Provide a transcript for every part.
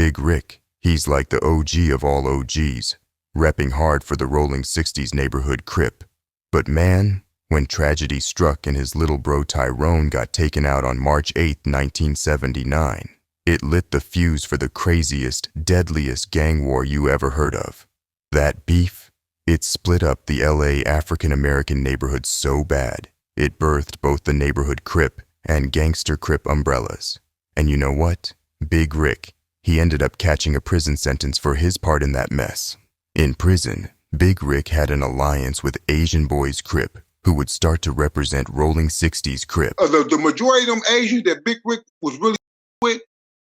Big Rick. He's like the OG of all OGs, repping hard for the rolling 60s neighborhood Crip. But man, when tragedy struck and his little bro Tyrone got taken out on March 8, 1979, it lit the fuse for the craziest, deadliest gang war you ever heard of. That beef, it split up the LA African-American neighborhood so bad, it birthed both the neighborhood Crip and gangster Crip umbrellas. And you know what? Big Rick, he ended up catching a prison sentence for his part in that mess. In prison, Big Rick had an alliance with Asian Boyz Crip, who would start to represent rolling 60s Crip. The majority of them Asians that Big Rick was really with,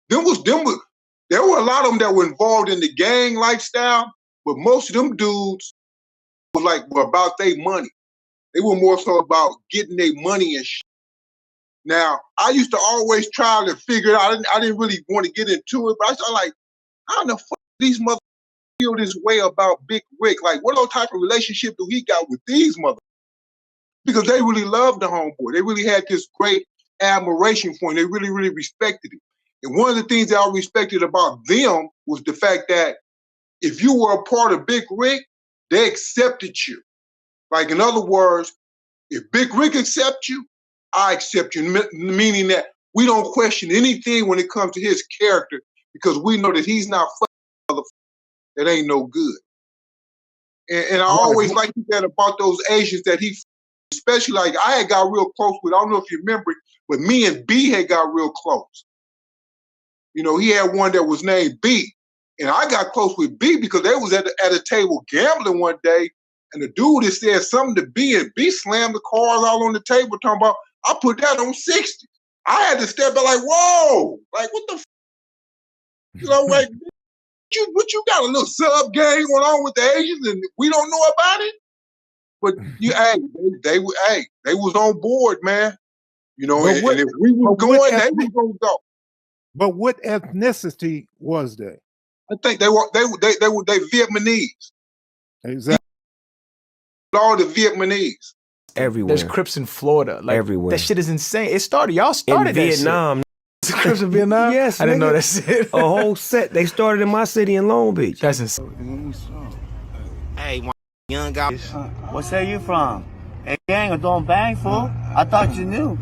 there were a lot of them that were involved in the gang lifestyle, but most of them dudes were about their money. They were more so about getting their money and shit. Now, I used to always try to figure it out. I didn't really want to get into it, but I started like, how in the fuck these motherfuckers feel this way about Big Rick? Like, what type of relationship do he got with these motherfuckers? Because they really loved the homeboy. They really had this great admiration for him. They really, really respected him. And one of the things that I respected about them was the fact that if you were a part of Big Rick, they accepted you. Like, in other words, if Big Rick accepts you, I accept you, meaning that we don't question anything when it comes to his character because we know that he's not fucking motherfucker that ain't no good. And I always liked that about those Asians that he, especially like I had got real close with, I don't know if you remember it, but me and B had got real close. You know, he had one that was named B. And I got close with B because they was at a table gambling one day, and the dude had said something to B, and B slammed the cards all on the table talking about, I put that on 60. I had to step back like, whoa, like what the you know, like what you got a little sub gang going on with the Asians and we don't know about it? But they was on board, man. You know, and if we were going, they were gonna go. But what ethnicity was they? I think they were Vietnamese. Exactly. All the Vietnamese. Everywhere. There's Crips in Florida. Like, everywhere. That shit is insane. Y'all started in Vietnam. That shit. Crips in Vietnam? Yes, I didn't know that shit. A whole set. They started in my city in Long Beach. That's insane. Hey, my young guy. What say you from? Hey, gang, don't bang, fool. I thought you knew.